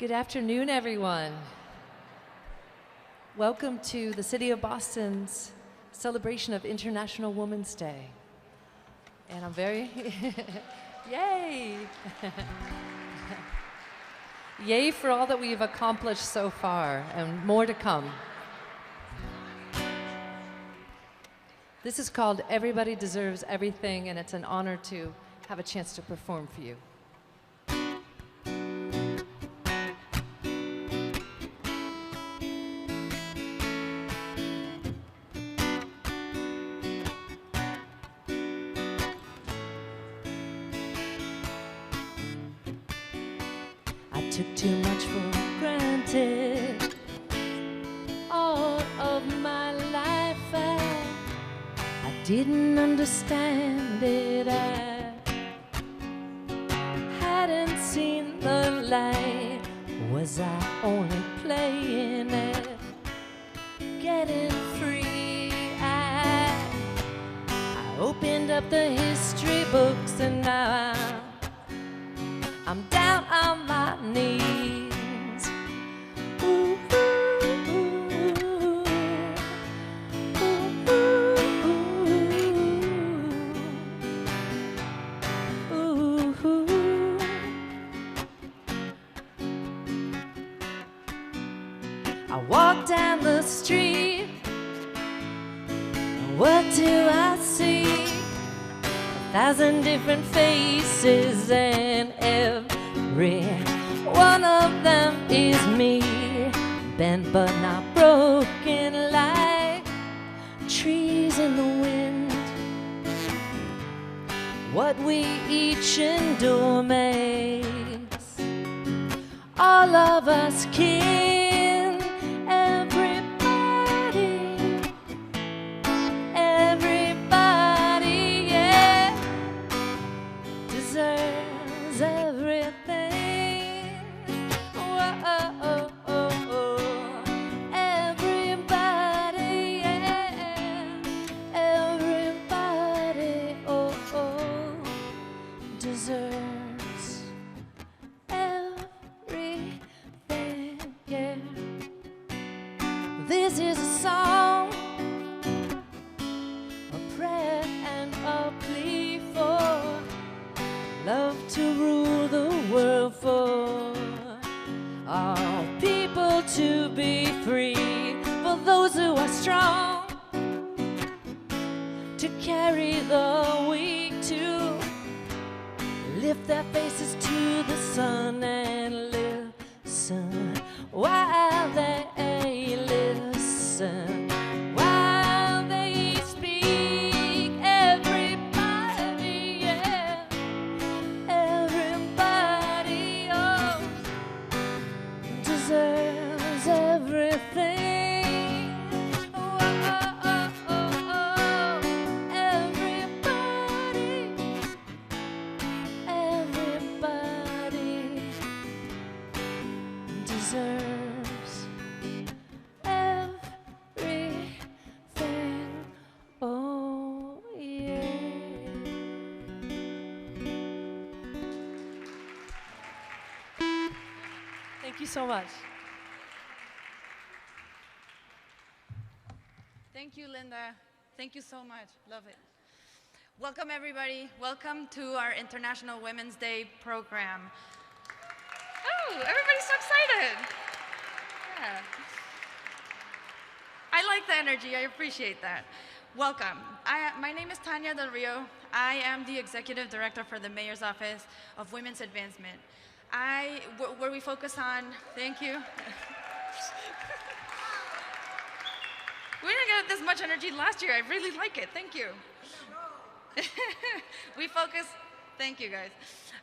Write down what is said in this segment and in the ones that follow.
Good afternoon, everyone. Welcome to the City of Boston's celebration of International Women's Day. And I'm very, yay! Yay for all that we've accomplished so far, and more to come. This is called Everybody Deserves Everything, and it's an honor to have a chance to perform for you. I took too much for granted all of my life. I didn't understand it. I hadn't seen the light. Was I only playing it? Getting free. I opened up the history books and now I'm down on my knees. Ooh, ooh, ooh, ooh, ooh, ooh. I walk down the street, and what do I see? 1,000 different faces, and every one of them is me, bent but not broken like trees in the wind. What we each endure makes all of us kin. Everybody, yeah, deserves everything. Whoa, everybody, yeah, everybody, deserves everything, yeah. This is a song, a prayer and a plea for love to rule the world, for all people to be free, for those who are strong to carry the weak, to lift their faces to the sun and listen while they listen. While they speak, everybody, yeah, everybody, deserves everything. Everybody, everybody deserves everything. Oh, yeah. Thank you so much. Thank you, Linda. Thank you so much. Love it. Welcome, everybody. Welcome to our International Women's Day program. Oh, everybody's so excited. Yeah. I like the energy. I appreciate that. Welcome. My name is Tania Del Rio. I am the Executive Director for the Mayor's Office of Women's Advancement. Where we focus on, thank you. We didn't get this much energy last year. I really like it. Thank you. We focus, thank you guys.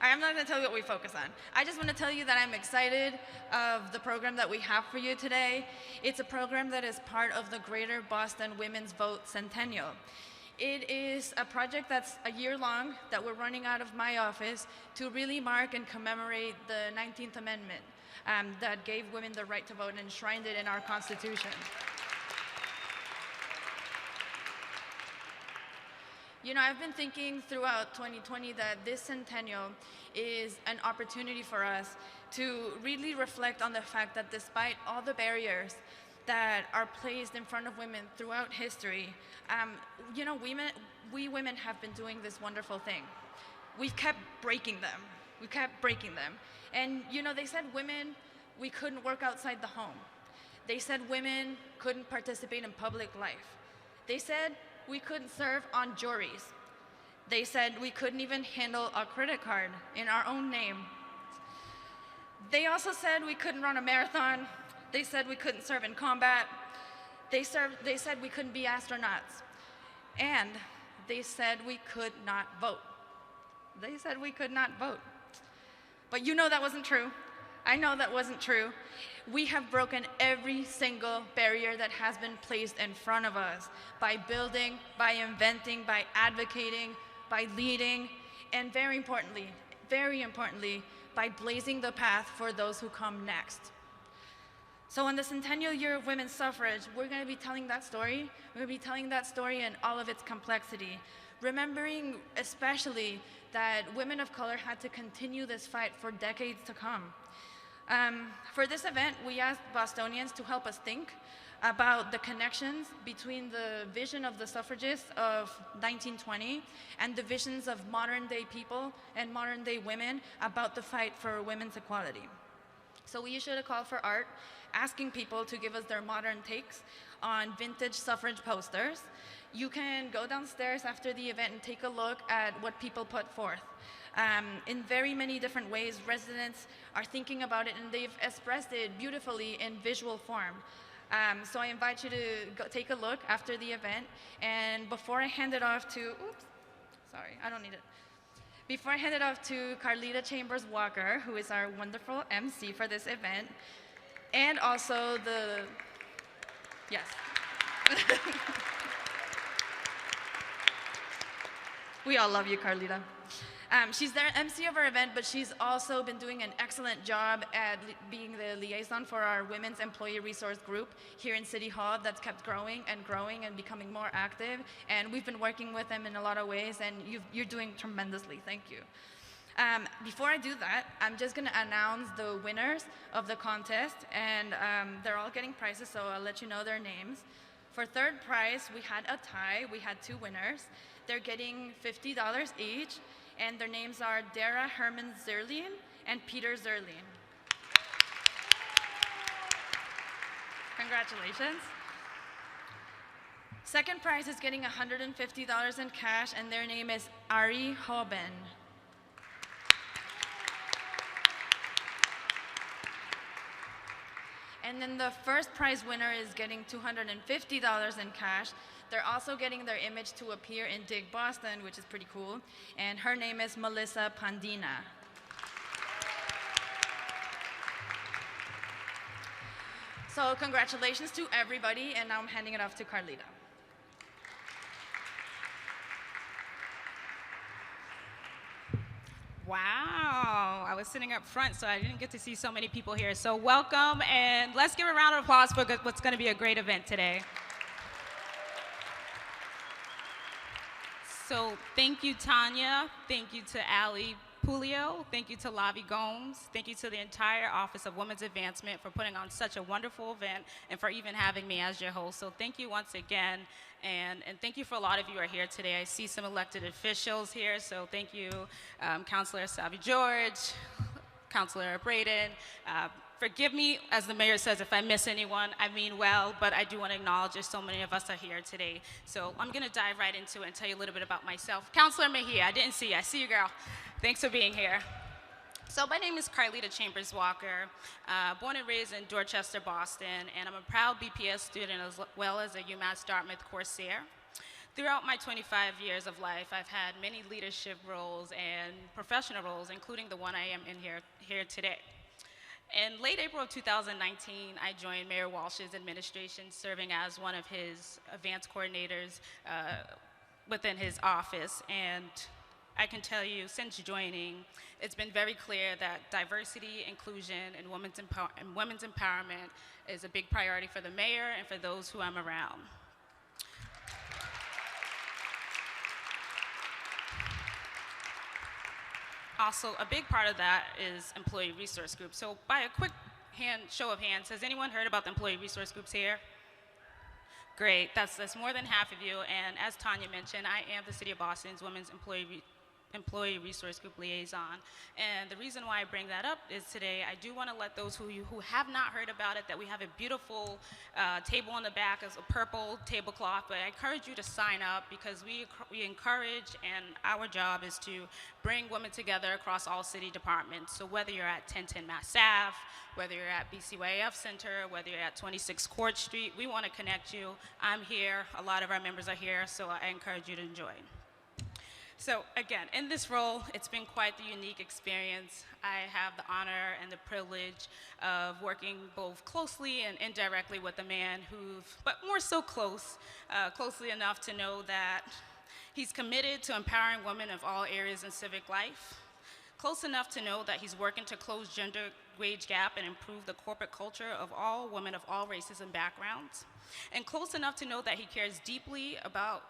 All right, I'm not gonna tell you what we focus on. I just wanna tell you that I'm excited of the program that we have for you today. It's a program that is part of the Greater Boston Women's Vote Centennial. It is a project that's a year long that we're running out of my office to really mark and commemorate the 19th Amendment that gave women the right to vote and enshrined it in our Constitution. You know, I've been thinking throughout 2020 that this centennial is an opportunity for us to really reflect on the fact that despite all the barriers that are placed in front of women throughout history, you know, we women have been doing this wonderful thing. We've kept breaking them. We kept breaking them. And you know, they said women, we couldn't work outside the home. They said women couldn't participate in public life. They said we couldn't serve on juries. They said we couldn't even handle a credit card in our own name. They also said we couldn't run a marathon. They said we couldn't serve in combat. They said we couldn't be astronauts. And they said we could not vote. They said we could not vote. But you know that wasn't true. I know that wasn't true. We have broken every single barrier that has been placed in front of us by building, by inventing, by advocating, by leading, and very importantly, by blazing the path for those who come next. So in the centennial year of women's suffrage, we're going to be telling that story. We're going to be telling that story in all of its complexity, remembering especially that women of color had to continue this fight for decades to come. For this event, we asked Bostonians to help us think about the connections between the vision of the suffragists of 1920 and the visions of modern day people and modern day women about the fight for women's equality. So we issued a call for art, asking people to give us their modern takes on vintage suffrage posters. You can go downstairs after the event and take a look at what people put forth. In very many different ways, residents are thinking about it and they've expressed it beautifully in visual form. So I invite you to go take a look after the event. And before I hand it off to, Before I hand it off to Carlita Chambers Walker, who is our wonderful MC for this event, and also yes. We all love you, Carlita. She's the MC of our event, but she's also been doing an excellent job at being the liaison for our women's employee resource group here in City Hall that's kept growing and becoming more active. And we've been working with them in a lot of ways, and you're doing tremendously. Thank you. Before I do that, I'm just going to announce the winners of the contest, and they're all getting prizes, so I'll let you know their names. For third prize, we had a tie. We had two winners. They're getting $50 each, and their names are Dara Herman Zerlin and Peter Zerlin. Congratulations. Second prize is getting $150 in cash, and their name is Ari Hoben. And then the first prize winner is getting $250 in cash. They're also getting their image to appear in Dig Boston, which is pretty cool. And her name is Melissa Pandina. So congratulations to everybody, and now I'm handing it off to Carlita. Wow, I was sitting up front, so I didn't get to see so many people here. So welcome, and let's give a round of applause for what's going to be a great event today. So thank you, Tania. Thank you to Ali Pulio. Thank you to Lavi Gomes. Thank you to the entire Office of Women's Advancement for putting on such a wonderful event and for even having me as your host. So thank you once again. And thank you for a lot of you who are here today. I see some elected officials here, so thank you, Councilor Savvy George, Councilor Braden. Forgive me, as the mayor says, if I miss anyone. I mean well, but I do want to acknowledge that so many of us are here today. So I'm going to dive right into it and tell you a little bit about myself. Councilor Mejia, I didn't see you. I see you, girl. Thanks for being here. So my name is Carlita Chambers Walker, born and raised in Dorchester, Boston, and I'm a proud BPS student as well as a UMass Dartmouth Corsair. Throughout my 25 years of life, I've had many leadership roles and professional roles, including the one I am in here today. In late April of 2019, I joined Mayor Walsh's administration, serving as one of his advanced coordinators within his office. And I can tell you, since joining, it's been very clear that diversity, inclusion, and women's empowerment is a big priority for the mayor and for those who I'm around. Also, a big part of that is employee resource groups. So by a quick show of hands, has anyone heard about the employee resource groups here? Great, that's more than half of you. And as Tanya mentioned, I am the City of Boston's Women's Employee Resource Group Liaison. And the reason why I bring that up is today I do want to let those who have not heard about it that we have a beautiful table in the back as a purple tablecloth, but I encourage you to sign up because we encourage, and our job is to bring women together across all city departments. So whether you're at 1010 Mass Ave, whether you're at BCYF Center, whether you're at 26 Court Street, we want to connect you. I'm here, a lot of our members are here, so I encourage you to join. So again, in this role, it's been quite the unique experience. I have the honor and the privilege of working both closely and indirectly with a man but more so closely enough to know that he's committed to empowering women of all areas in civic life, close enough to know that he's working to close gender wage gap and improve the corporate culture of all women of all races and backgrounds, and close enough to know that he cares deeply about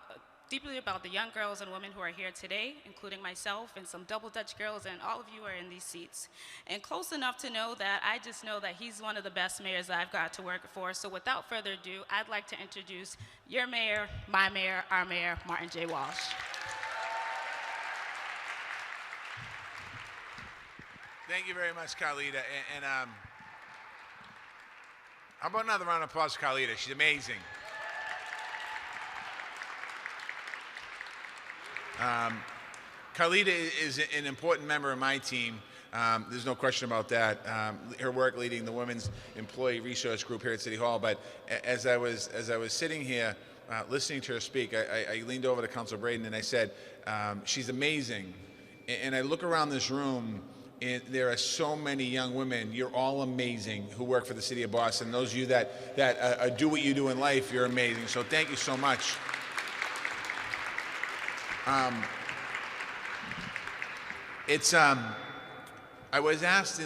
the young girls and women who are here today, including myself and some double Dutch girls, and all of you are in these seats. And close enough to know that I just know that he's one of the best mayors that I've got to work for. So without further ado, I'd like to introduce your mayor, my mayor, our mayor, Martin J. Walsh. Thank you very much, Carlita. And how about another round of applause for Carlita? She's amazing. Carlita is an important member of my team. There's no question about that. Her work leading the Women's Employee Resource Group here at City Hall. But as I was sitting here listening to her speak, I leaned over to Councilor Braden and I said, she's amazing. And I look around this room, and there are so many young women. You're all amazing who work for the City of Boston. Those of you that do what you do in life, you're amazing. So thank you so much. I was asked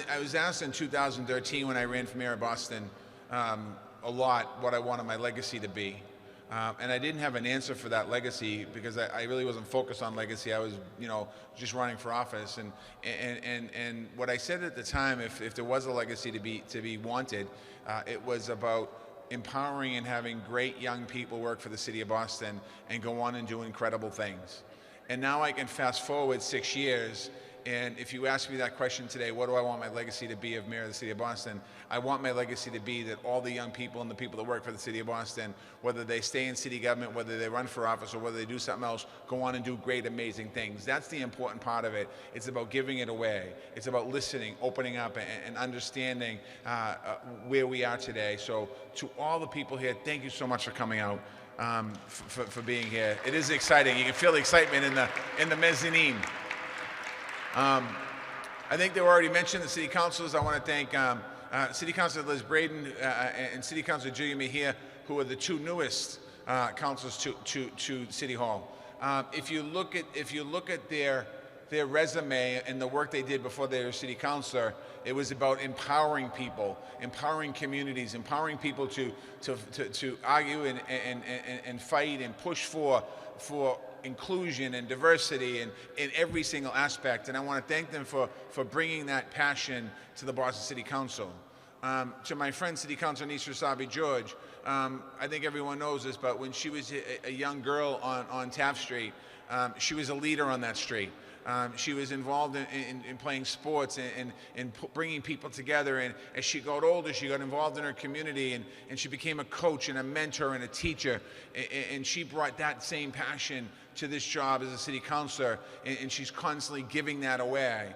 in 2013 when I ran for mayor of Boston a lot what I wanted my legacy to be, and I didn't have an answer for that legacy because I really wasn't focused on legacy. I was, just running for office, and what I said at the time, if there was a legacy to be wanted, it was about empowering and having great young people work for the City of Boston and go on and do incredible things. And now I can fast forward 6 years, and if you ask me that question today, what do I want my legacy to be of mayor of the City of Boston? I want my legacy to be that all the young people and the people that work for the City of Boston, whether they stay in city government, whether they run for office, or whether they do something else, go on and do great, amazing things. That's the important part of it. It's about giving it away. It's about listening, opening up, and understanding where we are today. So to all the people here, thank you so much for coming out. For being here. It is exciting. You can feel the excitement in the mezzanine. I think they were already mentioned, the city councilors. I want to thank City Councilor Liz Braden and City Councilor Julia Mejia, who are the two newest councilors to City Hall. If you look at their resume and the work they did before they were city councilor, it was about empowering people, empowering communities, empowering people to argue and fight and push for inclusion and diversity in every single aspect. And I want to thank them for bringing that passion to the Boston City Council. To my friend, City Councilor Nisra Sabi-George, I think everyone knows this, but when she was a young girl on Taft Street, she was a leader on that street. She was involved in playing sports and bringing people together. And as she got older, she got involved in her community, and she became a coach and a mentor and a teacher. And she brought that same passion to this job as a city councilor, and she's constantly giving that away.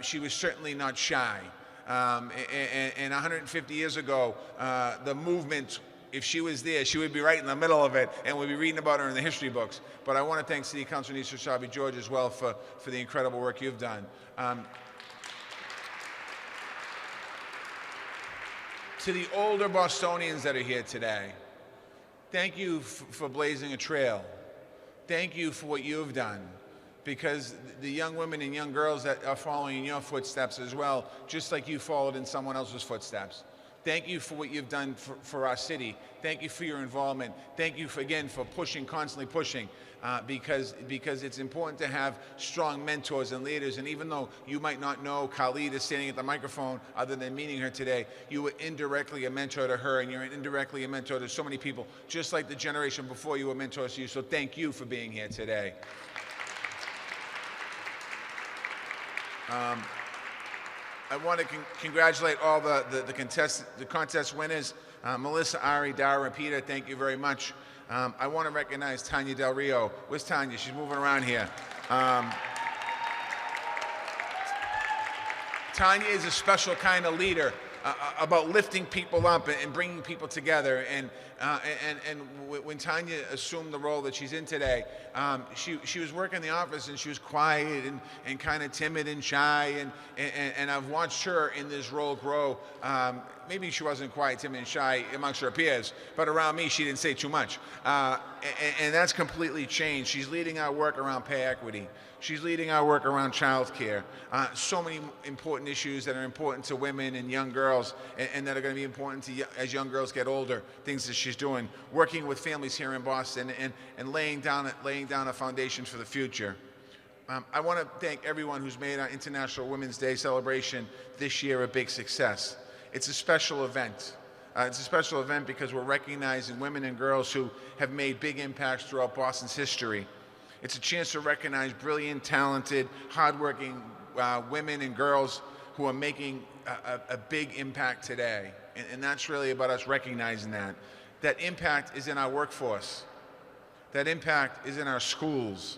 She was certainly not shy. And 150 years ago, the movement, if she was there, she would be right in the middle of it, and we'd be reading about her in the history books. But I want to thank City Councilor Nisra Sabi-George as well for the incredible work you've done. To the older Bostonians that are here today, thank you for blazing a trail. Thank you for what you've done, because the young women and young girls that are following in your footsteps as well, just like you followed in someone else's footsteps. Thank you for what you've done for our city. Thank you for your involvement. Thank you again for pushing, constantly pushing, because it's important to have strong mentors and leaders. And even though you might not know Khalid is standing at the microphone other than meeting her today, you were indirectly a mentor to her, and you're indirectly a mentor to so many people, just like the generation before you were mentors to you. So thank you for being here today. I want to congratulate all the contest winners. Melissa, Ari, Dara, and Peter, thank you very much. I want to recognize Tania Del Rio. Where's Tania? She's moving around here. Tania is a special kind of leader about lifting people up and bringing people together. And when Tania assumed the role that she's in today, she was working in the office and she was quiet and kind of timid and shy. And I've watched her in this role grow. Maybe she wasn't quiet, timid, and shy amongst her peers, but around me, she didn't say too much. And that's completely changed. She's leading our work around pay equity. She's leading our work around childcare. So many important issues that are important to women and young girls, and that are going to be important to as young girls get older. Things that she's doing, working with families here in Boston, and laying down a foundation for the future. I want to thank everyone who's made our International Women's Day celebration this year a big success. It's a special event. It's a special event because we're recognizing women and girls who have made big impacts throughout Boston's history. It's a chance to recognize brilliant, talented, hardworking women and girls who are making a big impact today. And that's really about us recognizing that. That impact is in our workforce. That impact is in our schools.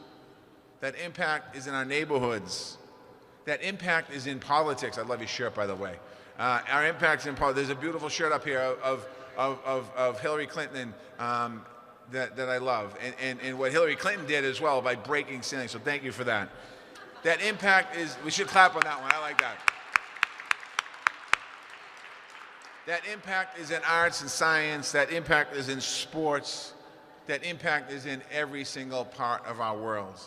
That impact is in our neighborhoods. That impact is in politics. I love your shirt, by the way. Our impact's in politics. There's a beautiful shirt up here of Hillary Clinton that I love, and what Hillary Clinton did as well by breaking ceilings. So thank you for that. That impact is. We should clap on that one. I like that. That impact is in arts and science. That impact is in sports. That impact is in every single part of our world.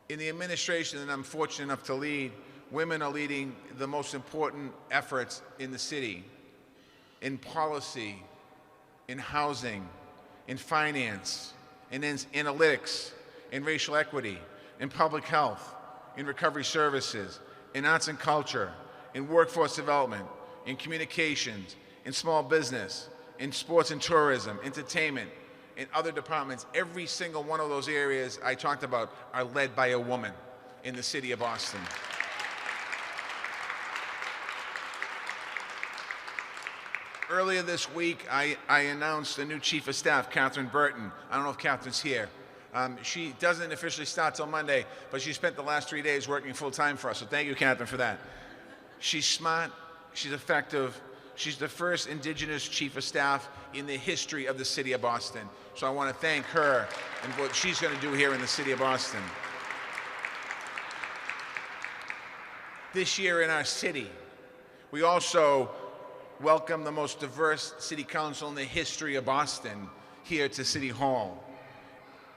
In the administration that I'm fortunate enough to lead, women are leading the most important efforts in the city, in policy, in housing, in finance, in analytics, in racial equity, in public health, in recovery services, in arts and culture, in workforce development, in communications, in small business, in sports and tourism, entertainment, in other departments. Every single one of those areas I talked about are led by a woman in the city of Boston. Earlier this week, I announced a new chief of staff, Catherine Burton. I don't know if Catherine's here. She doesn't officially start till Monday, but she spent the last 3 days working full-time for us, so thank you, Catherine, for that. She's smart, she's effective, she's the first Indigenous chief of staff in the history of the city of Boston. So I want to thank her and what she's going to do here in the city of Boston. This year in our city, we also welcome the most diverse city council in the history of Boston here to City Hall.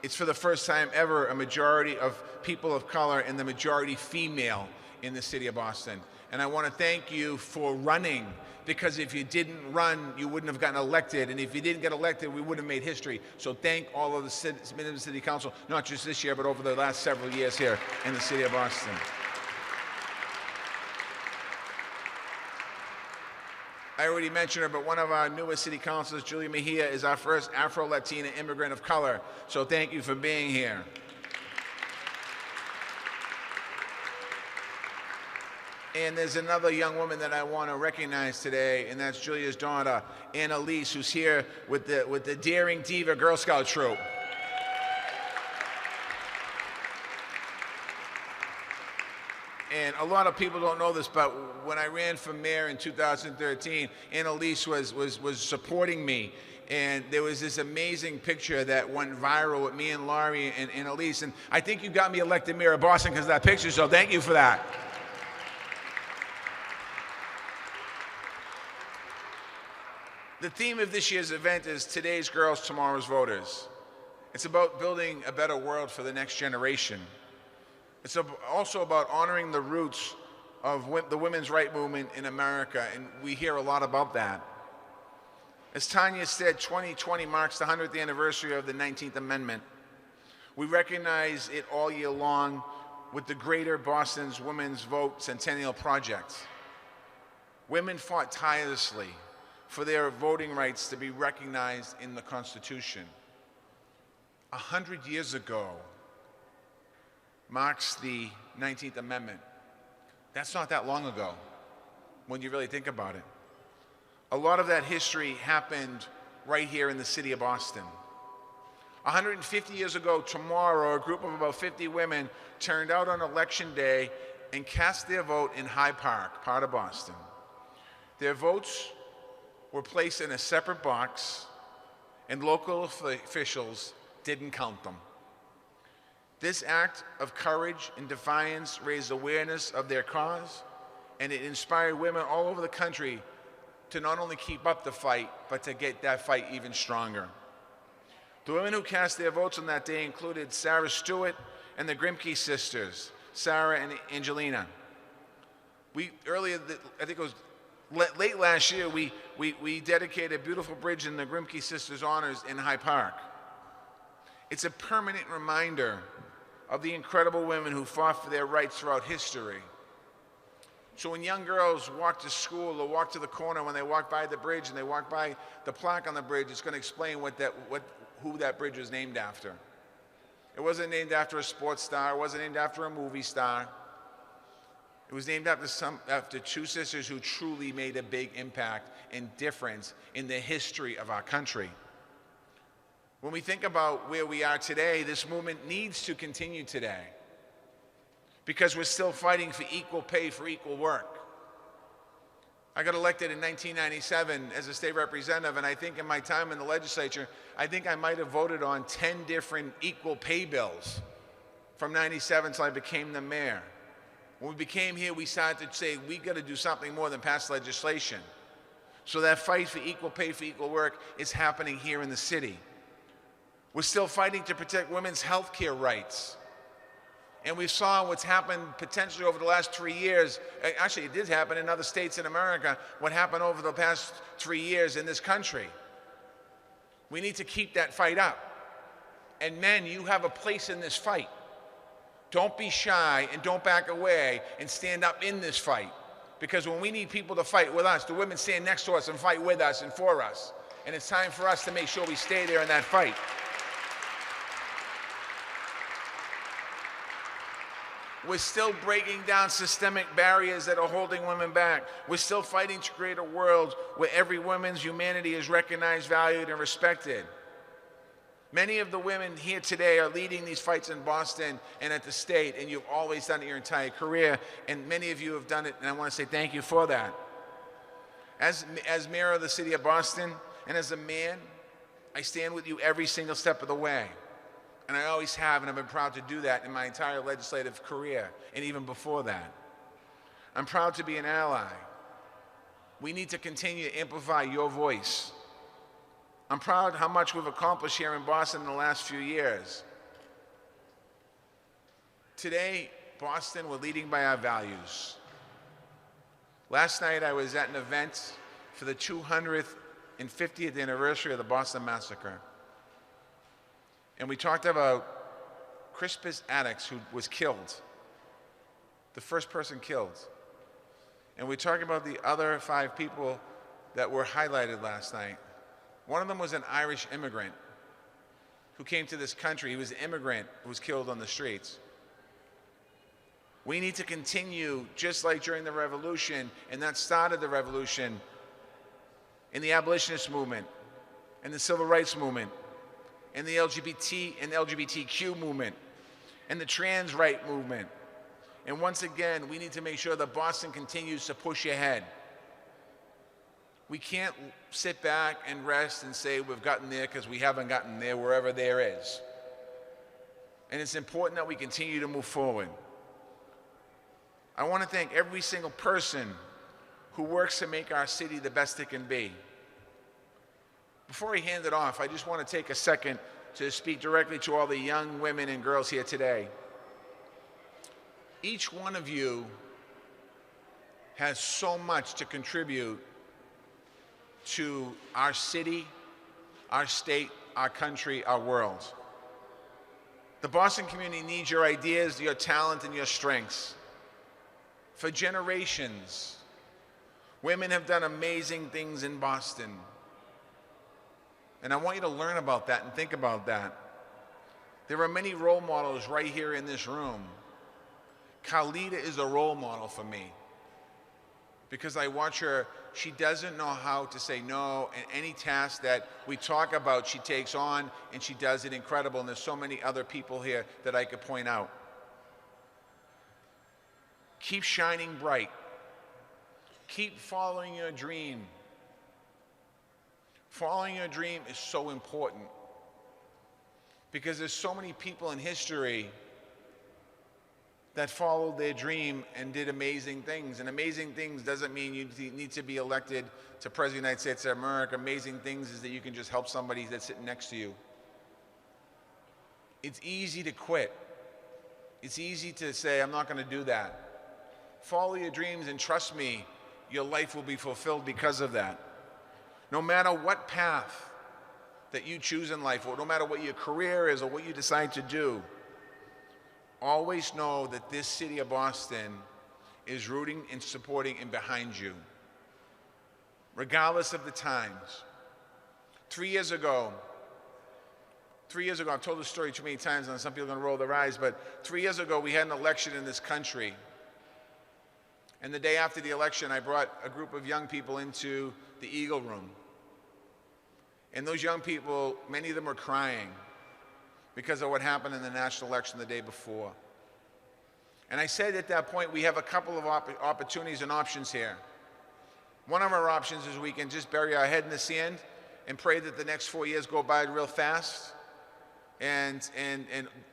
It's for the first time ever a majority of people of color and the majority female in the city of Boston. And I want to thank you for running, because if you didn't run, you wouldn't have gotten elected. And if you didn't get elected, we wouldn't have made history. So thank all of the members of the city council, not just this year, but over the last several years here in the city of Boston. I already mentioned her, but one of our newest city councilors, Julia Mejia, is our first Afro-Latina immigrant of color. So thank you for being here. And there's another young woman that I want to recognize today, and that's Julia's daughter, Annalise, who's here with the Daring Diva Girl Scout troop. And a lot of people don't know this, but when I ran for mayor in 2013, Annalise was supporting me. And there was this amazing picture that went viral with me and Laurie and Annalise. And I think you got me elected mayor of Boston because of that picture, so thank you for that. The theme of this year's event is Today's Girls, Tomorrow's Voters. It's about building a better world for the next generation. It's also about honoring the roots of the women's right movement in America, and we hear a lot about that. As Tania said, 2020 marks the 100th anniversary of the 19th Amendment. We recognize it all year long with the Greater Boston's Women's Vote Centennial Project. Women fought tirelessly for their voting rights to be recognized in the Constitution. 100 years ago marks the 19th Amendment. That's not that long ago when you really think about it. A lot of that history happened right here in the city of Boston. 150 years ago tomorrow, a group of about 50 women turned out on election day and cast their vote in Hyde Park, part of Boston. Their votes were placed in a separate box, and local officials didn't count them. This act of courage and defiance raised awareness of their cause, and it inspired women all over the country to not only keep up the fight, but to get that fight even stronger. The women who cast their votes on that day included Sarah Stewart and the Grimke sisters, Sarah and Angelina. I think it was late last year, we dedicated a beautiful bridge in the Grimke sisters' honors in Hyde Park. It's a permanent reminder of the incredible women who fought for their rights throughout history. So when young girls walk to school or walk to the corner, when they walk by the bridge and they walk by the plaque on the bridge, it's going to explain who that bridge was named after. It wasn't named after a sports star. It wasn't named after a movie star. It was named after two sisters who truly made a big impact and difference in the history of our country. When we think about where we are today, this movement needs to continue today, because we're still fighting for equal pay for equal work. I got elected in 1997 as a state representative, and I think in my time in the legislature, I think I might have voted on 10 different equal pay bills from 97 till I became the mayor. When we became here, we started to say, we got to do something more than pass legislation. So that fight for equal pay for equal work is happening here in the city. We're still fighting to protect women's health care rights. And we saw what's happened potentially over the last 3 years. Actually, it did happen in other states in America, what happened over the past 3 years in this country. We need to keep that fight up. And men, you have a place in this fight. Don't be shy and don't back away and stand up in this fight. Because when we need people to fight with us, the women stand next to us and fight with us and for us. And it's time for us to make sure we stay there in that fight. We're still breaking down systemic barriers that are holding women back. We're still fighting to create a world where every woman's humanity is recognized, valued, and respected. Many of the women here today are leading these fights in Boston and at the state, and you've always done it your entire career, and many of you have done it, and I want to say thank you for that. As mayor of the city of Boston, and as a man, I stand with you every single step of the way. And I always have, and I've been proud to do that in my entire legislative career, and even before that. I'm proud to be an ally. We need to continue to amplify your voice. I'm proud how much we've accomplished here in Boston in the last few years. Today, Boston, we're leading by our values. Last night, I was at an event for the 250th anniversary of the Boston Massacre. And we talked about Crispus Attucks, who was killed, the first person killed. And we talked about the other 5 people that were highlighted last night. One of them was an Irish immigrant who came to this country. He was an immigrant who was killed on the streets. We need to continue, just like during the revolution, and that started the revolution, in the abolitionist movement, and the civil rights movement, and the LGBT and LGBTQ movement, and the trans right movement. And once again, we need to make sure that Boston continues to push ahead. We can't sit back and rest and say we've gotten there, because we haven't gotten there wherever there is. And it's important that we continue to move forward. I want to thank every single person who works to make our city the best it can be. Before I hand it off, I just want to take a second to speak directly to all the young women and girls here today. Each one of you has so much to contribute to our city, our state, our country, our world. The Boston community needs your ideas, your talent, and your strengths. For generations, women have done amazing things in Boston. And I want you to learn about that and think about that. There are many role models right here in this room. Khalida is a role model for me because I watch her. She doesn't know how to say no, and any task that we talk about, she takes on, and she does it incredible. And there's so many other people here that I could point out. Keep shining bright. Keep following your dream. Following your dream is so important because there's so many people in history that followed their dream and did amazing things. And amazing things doesn't mean you need to be elected to President of the United States of America. Amazing things is that you can just help somebody that's sitting next to you. It's easy to quit. It's easy to say, I'm not going to do that. Follow your dreams and trust me, your life will be fulfilled because of that. No matter what path that you choose in life, or no matter what your career is or what you decide to do, always know that this city of Boston is rooting and supporting and behind you, regardless of the times. 3 years ago, I've told this story too many times and some people are going to roll their eyes, but 3 years ago we had an election in this country. And the day after the election, I brought a group of young people into the Eagle Room. And those young people, many of them were crying because of what happened in the national election the day before. And I said at that point, we have a couple of opportunities and options here. One of our options is we can just bury our head in the sand and pray that the next 4 years go by real fast and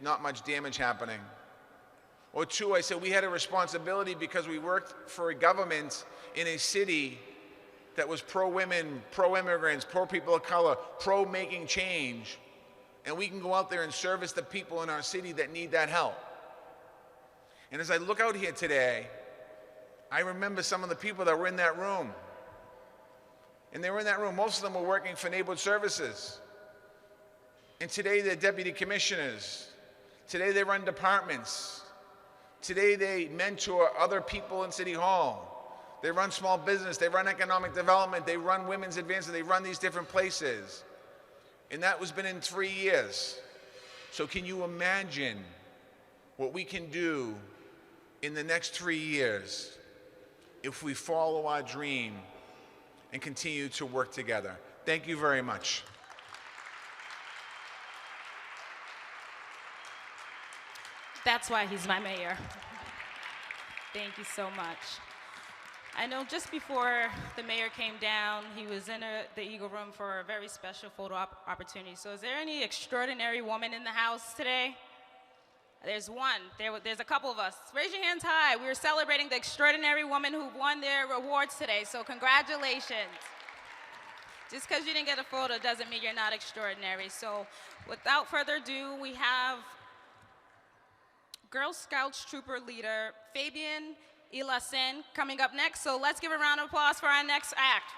not much damage happening. Or two, I said we had a responsibility because we worked for a government in a city that was pro-women, pro-immigrants, pro-people of color, pro-making change. And we can go out there and service the people in our city that need that help. And as I look out here today, I remember some of the people that were in that room. And they were in that room. Most of them were working for neighborhood services. And today they're deputy commissioners. Today they run departments. Today they mentor other people in City Hall. They run small business. They run economic development. They run women's advancement. They run these different places. And that was been in 3 years. So can you imagine what we can do in the next 3 years if we follow our dream and continue to work together? Thank you very much. That's why he's my mayor. Thank you so much. I know just before the mayor came down, he was in the Eagle Room for a very special photo opportunity. So is there any extraordinary woman in the house today? There's one. There's a couple of us. Raise your hands high. We were celebrating the extraordinary women who won their awards today, so congratulations. Just because you didn't get a photo doesn't mean you're not extraordinary. So without further ado, we have Girl Scouts Trooper Leader Fabian Ilasen coming up next. So let's give a round of applause for our next act.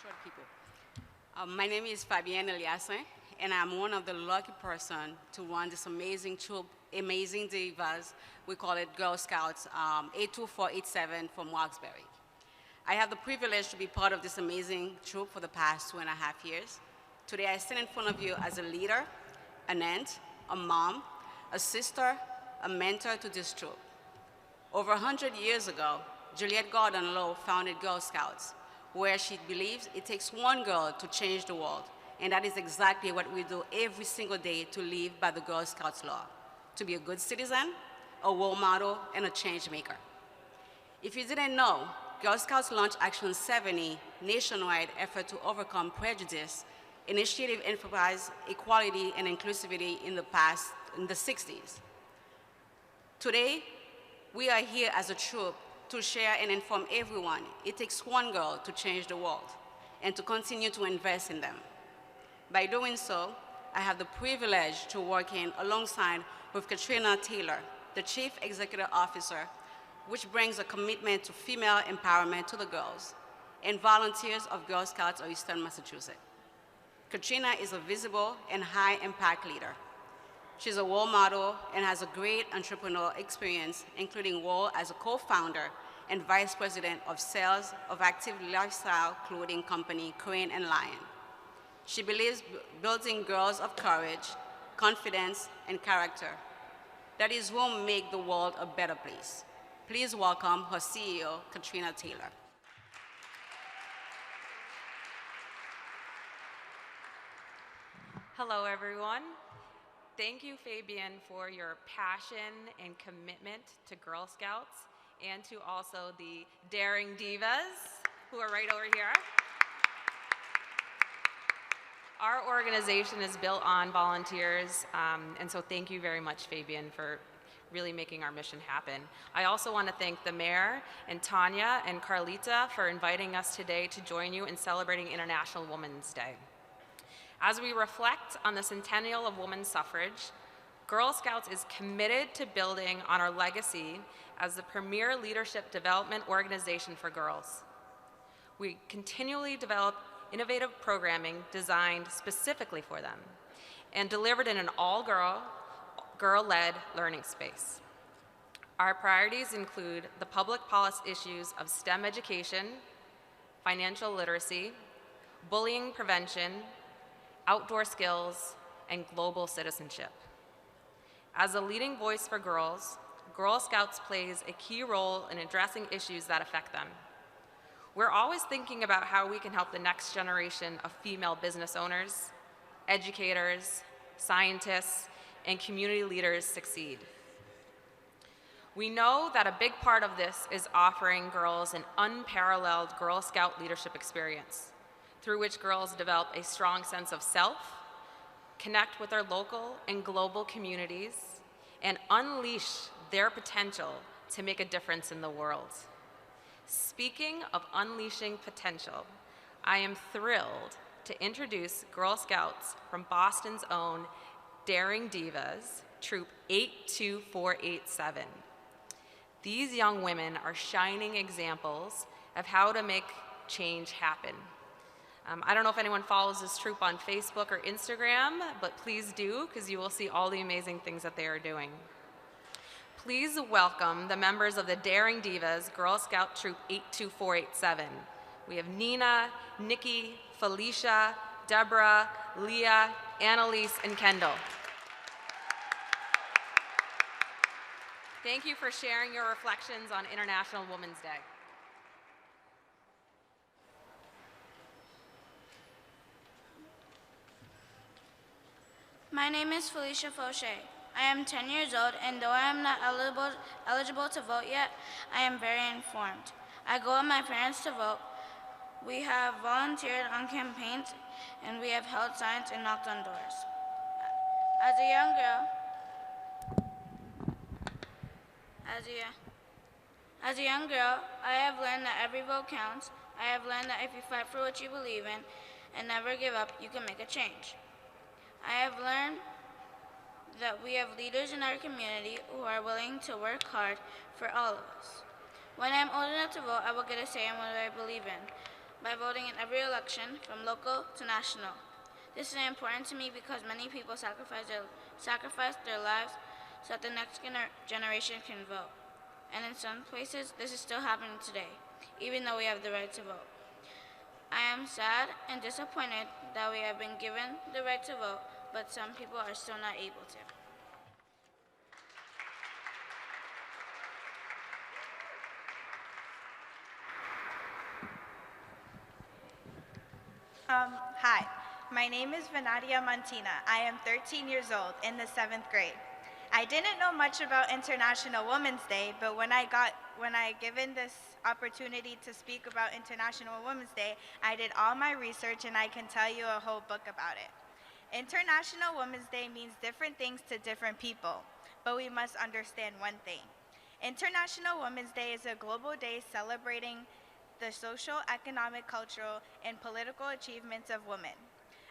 Short people. My name is Fabienne Eliasin, and I'm one of the lucky person to run this amazing troop, Amazing Divas. We call it Girl Scouts 82487 from Roxbury. I have the privilege to be part of this amazing troop for the past 2.5 years. Today I stand in front of you as a leader, an aunt, a mom, a sister, a mentor to this troop. Over 100 years ago, Juliette Gordon Lowe founded Girl Scouts, where she believes it takes one girl to change the world. And that is exactly what we do every single day to live by the Girl Scouts law, to be a good citizen, a role model, and a change maker. If you didn't know, Girl Scouts launched Action 70, nationwide effort to overcome prejudice, initiative emphasized equality and inclusivity in the 60s. Today, we are here as a troop to share and inform everyone it takes one girl to change the world and to continue to invest in them. By doing so, I have the privilege to work alongside with Katrina Taylor, the Chief Executive Officer, which brings a commitment to female empowerment to the girls and volunteers of Girl Scouts of Eastern Massachusetts. Katrina is a visible and high-impact leader. She's a role model and has a great entrepreneurial experience, including role as a co-founder and vice president of sales of active lifestyle clothing company Crane and Lion. She believes building girls of courage, confidence, and character. That is will make the world a better place. Please welcome her CEO, Katrina Taylor. Hello, everyone. Thank you, Fabienne, for your passion and commitment to Girl Scouts and to also the Daring Divas, who are right over here. Our organization is built on volunteers, and so thank you very much, Fabienne, for really making our mission happen. I also want to thank the mayor and Tania and Carlita for inviting us today to join you in celebrating International Women's Day. As we reflect on the centennial of women's suffrage, Girl Scouts is committed to building on our legacy as the premier leadership development organization for girls. We continually develop innovative programming designed specifically for them and delivered in an all-girl, girl-led learning space. Our priorities include the public policy issues of STEM education, financial literacy, bullying prevention, outdoor skills, and global citizenship. As a leading voice for girls, Girl Scouts plays a key role in addressing issues that affect them. We're always thinking about how we can help the next generation of female business owners, educators, scientists, and community leaders succeed. We know that a big part of this is offering girls an unparalleled Girl Scout leadership experience, through which girls develop a strong sense of self, connect with their local and global communities, and unleash their potential to make a difference in the world. Speaking of unleashing potential, I am thrilled to introduce Girl Scouts from Boston's own Daring Divas, Troop 82487. These young women are shining examples of how to make change happen. I don't know if anyone follows this troop on Facebook or Instagram, but please do, because you will see all the amazing things that they are doing. Please welcome the members of the Daring Divas Girl Scout Troop 82487. We have Nina, Nikki, Felicia, Deborah, Leah, Annalise, and Kendall. Thank you for sharing your reflections on International Women's Day. My name is Felicia Fauché. I am 10 years old, and though I am not eligible to vote yet, I am very informed. I go with my parents to vote. We have volunteered on campaigns, and we have held signs and knocked on doors. As a young girl, I have learned that every vote counts. I have learned that if you fight for what you believe in and never give up, you can make a change. I have learned that we have leaders in our community who are willing to work hard for all of us. When I am old enough to vote, I will get a say in what I believe in by voting in every election from local to national. This is important to me because many people sacrifice their lives so that the next generation can vote. And in some places, this is still happening today, even though we have the right to vote. I am sad and disappointed that we have been given the right to vote, but some people are still not able to. Hi, my name is Venadia Montina. I am 13 years old in the 7th grade. I didn't know much about International Women's Day, but when I given this opportunity to speak about International Women's Day, I did all my research and I can tell you a whole book about it. International Women's Day means different things to different people, but we must understand one thing. International Women's Day is a global day celebrating the social, economic, cultural, and political achievements of women.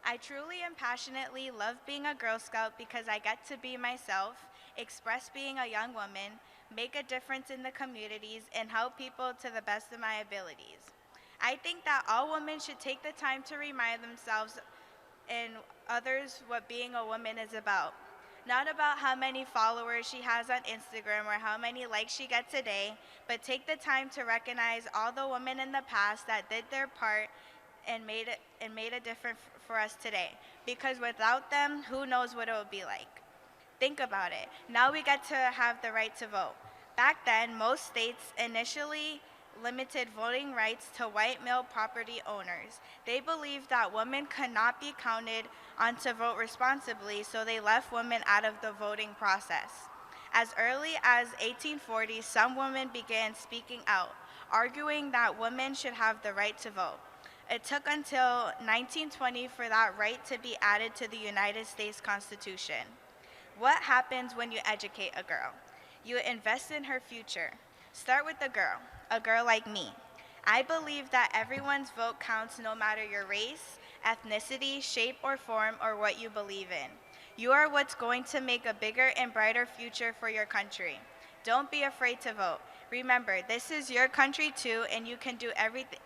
I truly and passionately love being a Girl Scout because I get to be myself express being a young woman, make a difference in the communities, and help people to the best of my abilities. I think that all women should take the time to remind themselves and others what being a woman is about. Not about how many followers she has on Instagram or how many likes she gets a day, but take the time to recognize all the women in the past that did their part and made a difference for us today. Because without them, who knows what it would be like. Think about it. Now we get to have the right to vote. Back then, most states initially limited voting rights to white male property owners. They believed that women could not be counted on to vote responsibly, so they left women out of the voting process. As early as 1840, some women began speaking out, arguing that women should have the right to vote. It took until 1920 for that right to be added to the United States Constitution. What happens when you educate a girl? You invest in her future. Start with a girl like me. I believe that everyone's vote counts no matter your race, ethnicity, shape or form, or what you believe in. You are what's going to make a bigger and brighter future for your country. Don't be afraid to vote. Remember, this is your country too, and you can do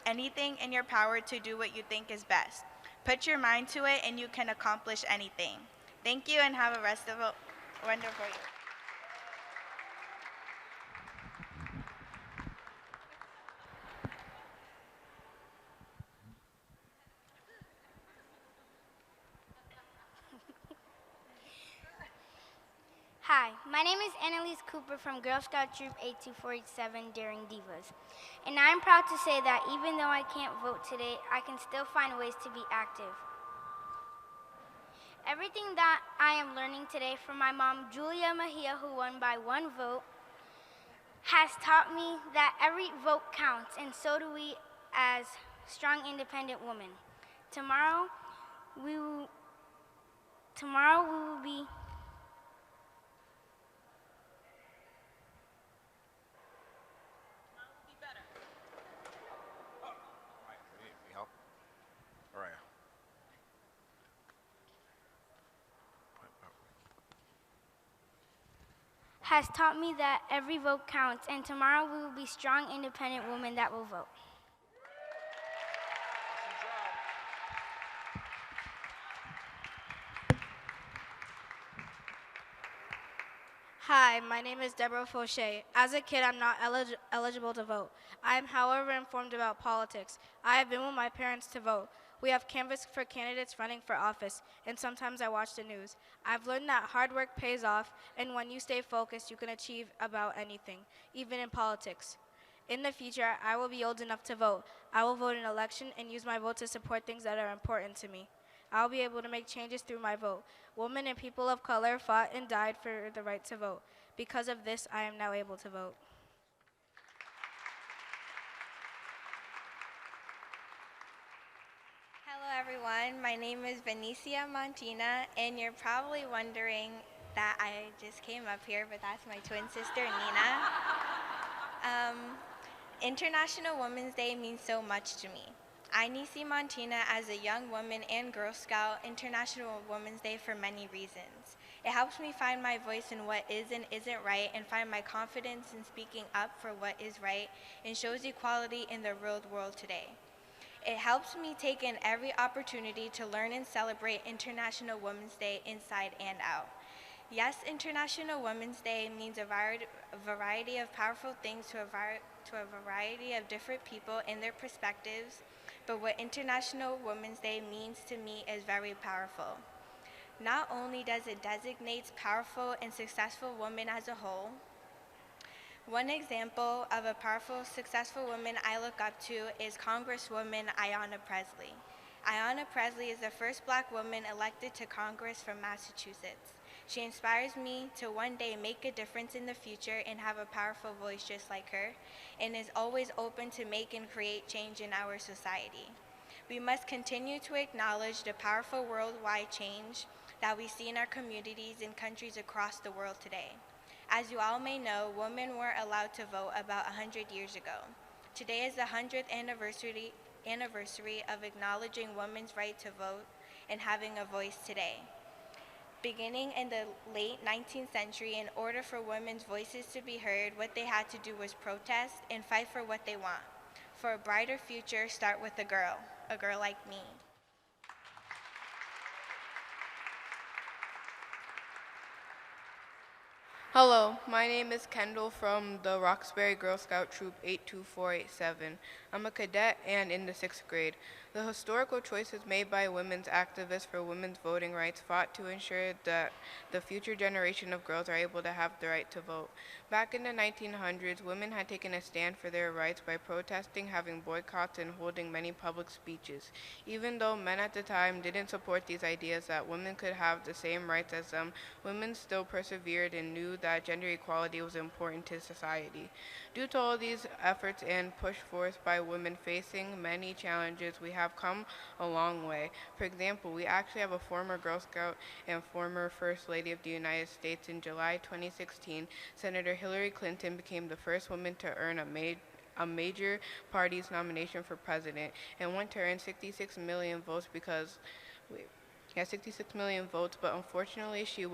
anything in your power to do what you think is best. Put your mind to it and you can accomplish anything. Thank you and have a rest of a wonderful year. Hi, my name is Annalise Cooper from Girl Scout Troop 8247 Daring Divas. And I'm proud to say that even though I can't vote today, I can still find ways to be active. Everything that I am learning today from my mom, Julia Mejia, who won by 1 vote, has taught me that every vote counts, and so do we as strong, independent women. Tomorrow we will be has taught me that every vote counts, and tomorrow we will be strong, independent women that will vote. Hi, my name is Deborah Fauché. As a kid, I'm not eligible to vote. I am, however, informed about politics. I have been with my parents to vote. We have canvassed for candidates running for office, and sometimes I watch the news. I've learned that hard work pays off, and when you stay focused, you can achieve about anything, even in politics. In the future, I will be old enough to vote. I will vote in an election and use my vote to support things that are important to me. I will be able to make changes through my vote. Women and people of color fought and died for the right to vote. Because of this, I am now able to vote. Hello everyone, my name is Benicia Montina, and you're probably wondering that I just came up here, but that's my twin sister, Nina. International Women's Day means so much to me. I see Montina as a young woman and Girl Scout International Women's Day for many reasons. It helps me find my voice in what is and isn't right and find my confidence in speaking up for what is right and shows equality in the real world today. It helps me take in every opportunity to learn and celebrate International Women's Day inside and out. Yes, International Women's Day means a variety of powerful things to a variety of different people and their perspectives, but what International Women's Day means to me is very powerful. Not only does it designate powerful and successful women as a whole. One example of a powerful, successful woman I look up to is Congresswoman Ayanna Pressley. Ayanna Pressley is the first Black woman elected to Congress from Massachusetts. She inspires me to one day make a difference in the future and have a powerful voice just like her, and is always open to make and create change in our society. We must continue to acknowledge the powerful worldwide change that we see in our communities and countries across the world today. As you all may know, women weren't allowed to vote about 100 years ago. Today is the 100th anniversary of acknowledging women's right to vote and having a voice today. Beginning in the late 19th century, in order for women's voices to be heard, what they had to do was protest and fight for what they want. For a brighter future, start with a girl like me. Hello, my name is Kendall from the Roxbury Girl Scout Troop 82487. I'm a cadet and in the 6th grade. The historical choices made by women's activists for women's voting rights fought to ensure that the future generation of girls are able to have the right to vote. Back in the 1900s, women had taken a stand for their rights by protesting, having boycotts, and holding many public speeches. Even though men at the time didn't support these ideas that women could have the same rights as them, women still persevered and knew that gender equality was important to society. Due to all these efforts and push forth by women facing many challenges, we have come a long way. For example, we actually have a former Girl Scout and former First Lady of the United States. In July 2016, Senator Hillary Clinton became the first woman to earn a major party's nomination for president and went to earn 66 million votes because 66 million votes, but unfortunately she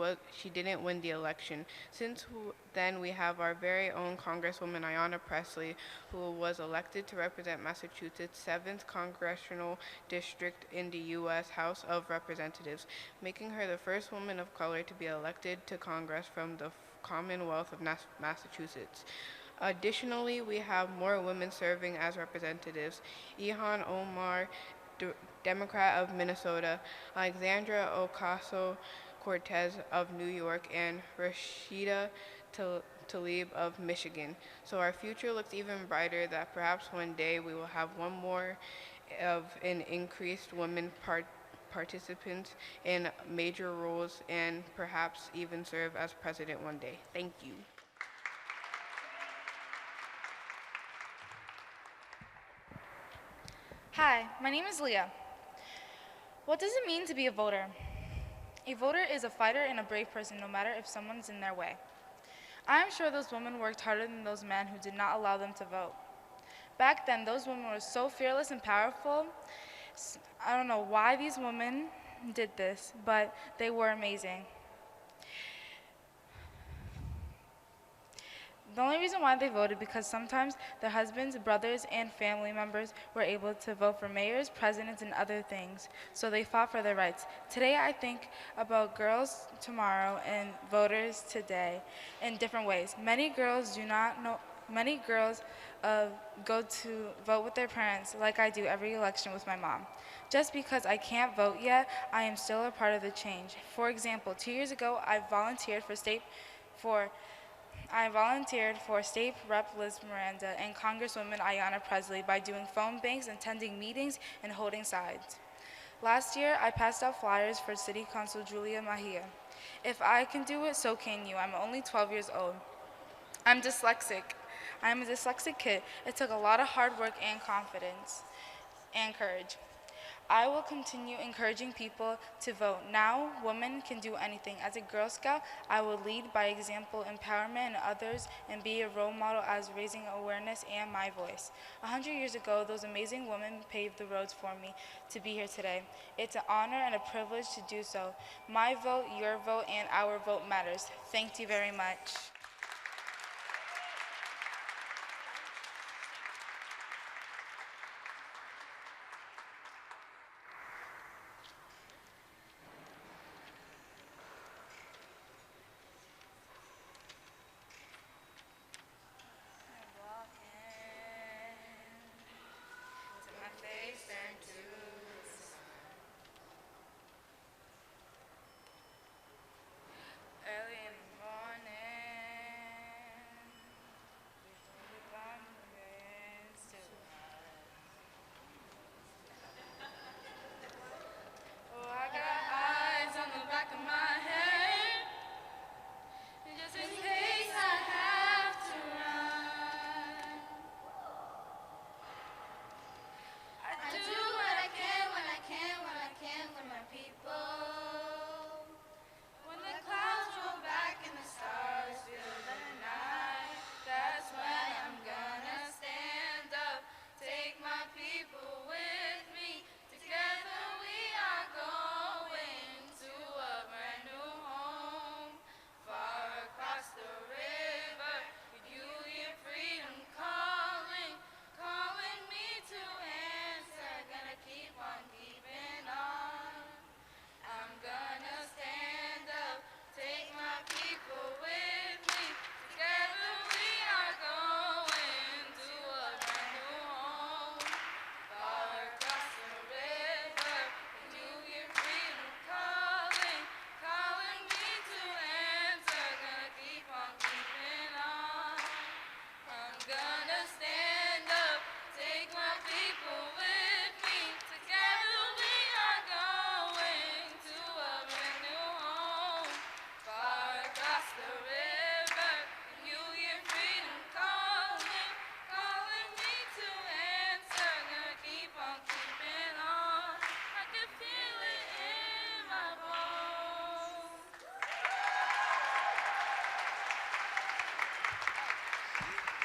didn't win the election. Since then, we have our very own Congresswoman Ayanna Pressley, who was elected to represent Massachusetts' 7th Congressional District in the U.S. House of Representatives, making her the first woman of color to be elected to Congress from the Commonwealth of Massachusetts. Additionally, we have more women serving as representatives. Ihan Omar, Democrat of Minnesota, Alexandra Ocasio-Cortez of New York, and Rashida Tlaib of Michigan. So our future looks even brighter that perhaps one day we will have one more of an increased women participants in major roles and perhaps even serve as president one day. Thank you. Hi, my name is Leah. What does it mean to be a voter? A voter is a fighter and a brave person, no matter if someone's in their way. I am sure those women worked harder than those men who did not allow them to vote. Back then, those women were so fearless and powerful. I don't know why these women did this, but they were amazing. The only reason why they voted because sometimes their husbands, brothers, and family members were able to vote for mayors, presidents, and other things, so they fought for their rights. Today I think about girls tomorrow and voters today in different ways. Many girls go to vote with their parents like I do every election with my mom. Just because I can't vote yet, I am still a part of the change. For example, 2 years ago, I volunteered for State Rep Liz Miranda and Congresswoman Ayanna Pressley by doing phone banks, attending meetings, and holding signs. Last year, I passed out flyers for City Council Julia Mejia. If I can do it, so can you. I'm only 12 years old. I'm dyslexic. I'm a dyslexic kid. It took a lot of hard work and confidence and courage. I will continue encouraging people to vote. Now, women can do anything. As a Girl Scout, I will lead by example, empowerment in others, and be a role model as raising awareness and my voice. 100 years ago, those amazing women paved the roads for me to be here today. It's an honor and a privilege to do so. My vote, your vote, and our vote matters. Thank you very much. Early in the morning,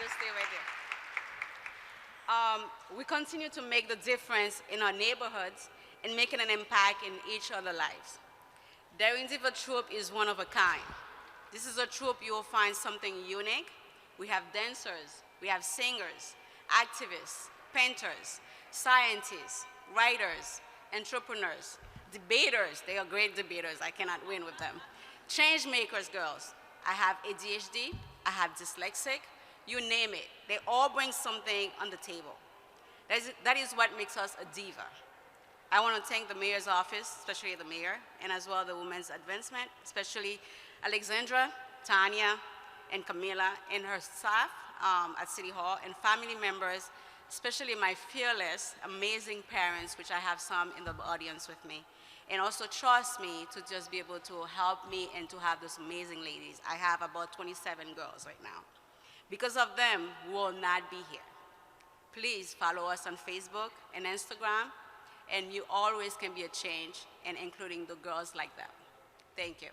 Just stay right there. We continue to make the difference in our neighborhoods and making an impact in each other's lives. Daring Diva Troupe is one of a kind. This is a troupe you will find something unique. We have dancers, we have singers, activists, painters, scientists, writers, entrepreneurs, debaters. They are great debaters. I cannot win with them. Change makers, girls. I have ADHD, I have dyslexic, you name it. They all bring something on the table. That is what makes us a diva. I want to thank the mayor's office, especially the mayor, and as well the women's advancement, especially Alexandra, Tania, and Camila, and her staff at City Hall, and family members, especially my fearless, amazing parents, which I have some in the audience with me. And also trust me to just be able to help me and to have those amazing ladies. I have about 27 girls right now. Because of them, we will not be here. Please follow us on Facebook and Instagram, and you always can be a change, and including the girls like them. Thank you.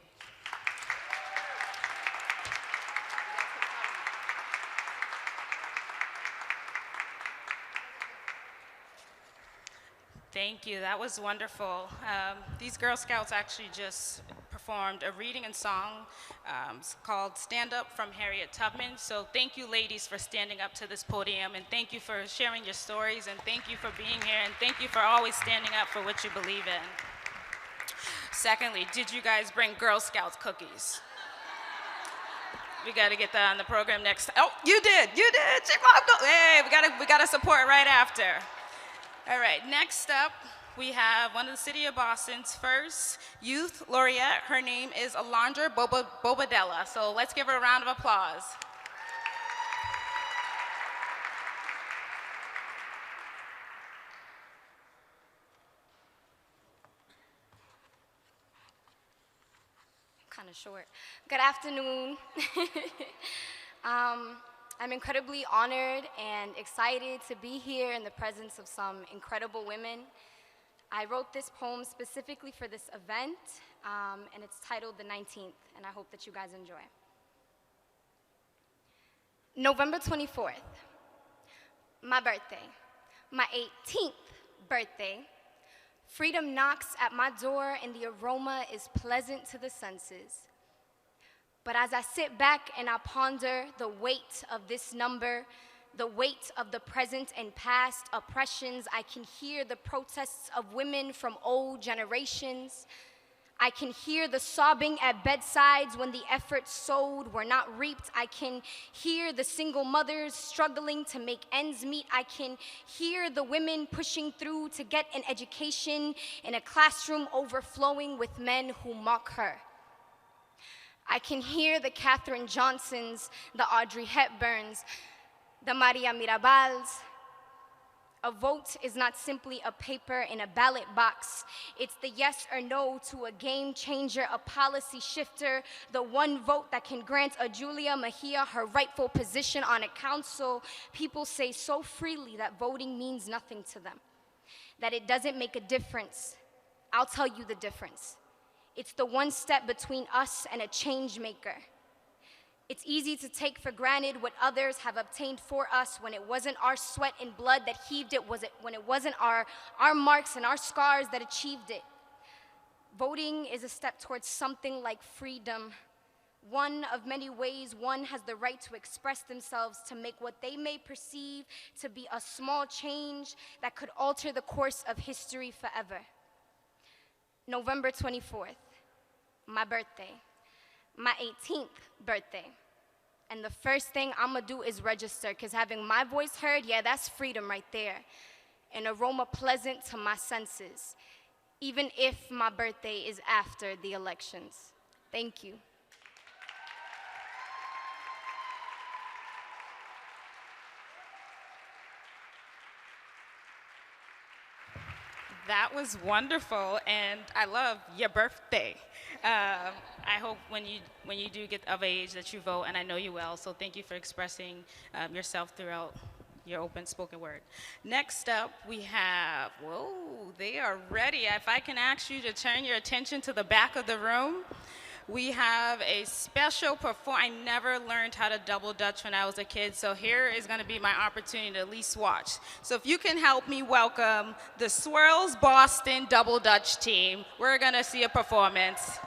Thank you. That was wonderful. These Girl Scouts actually just performed a reading and song called Stand Up from Harriet Tubman. So thank you, ladies, for standing up to this podium, and thank you for sharing your stories, and thank you for being here, and thank you for always standing up for what you believe in. Secondly, did you guys bring Girl Scouts cookies? We got to get that on the program next. Oh, you did. Hey, we got to support right after. All right, next up, we have one of the City of Boston's first youth laureate. Her name is Alondra Bobadella, so let's give her a round of applause. Kind of short. Good afternoon. I'm incredibly honored and excited to be here in the presence of some incredible women. I wrote this poem specifically for this event, and it's titled The 19th, and I hope that you guys enjoy. November 24th, my birthday, my 18th birthday. Freedom knocks at my door, and the aroma is pleasant to the senses. But as I sit back and I ponder the weight of this number, the weight of the present and past oppressions, I can hear the protests of women from old generations. I can hear the sobbing at bedsides when the efforts sowed were not reaped. I can hear the single mothers struggling to make ends meet. I can hear the women pushing through to get an education in a classroom overflowing with men who mock her. I can hear the Katherine Johnsons, the Audrey Hepburns, the Maria Mirabals. A vote is not simply a paper in a ballot box. It's the yes or no to a game changer, a policy shifter, the one vote that can grant a Julia Mejia her rightful position on a council. People say so freely that voting means nothing to them, that it doesn't make a difference. I'll tell you the difference. It's the one step between us and a change maker. It's easy to take for granted what others have obtained for us when it wasn't our sweat and blood that heaved it, when it wasn't our marks and our scars that achieved it. Voting is a step towards something like freedom. One of many ways one has the right to express themselves, to make what they may perceive to be a small change that could alter the course of history forever. November 24th, my birthday, my 18th birthday. And the first thing I'm gonna do is register, because having my voice heard, yeah, that's freedom right there. An aroma pleasant to my senses, even if my birthday is after the elections. Thank you. That was wonderful, and I love your birthday. I hope when you do get of age that you vote, and I know you will, so thank you for expressing yourself throughout your open spoken word. Next up, we have, whoa, they are ready. If I can ask you to turn your attention to the back of the room, we have a special I never learned how to double dutch when I was a kid, so here is going to be my opportunity to at least watch. So if you can help me welcome the Swirls Boston Double Dutch team, we're going to see a performance.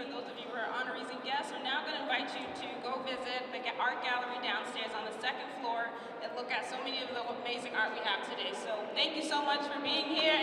For those of you who are honorees and guests, we're now going to invite you to go visit the art gallery downstairs on the 2nd floor and look at so many of the amazing art we have today. So thank you so much for being here,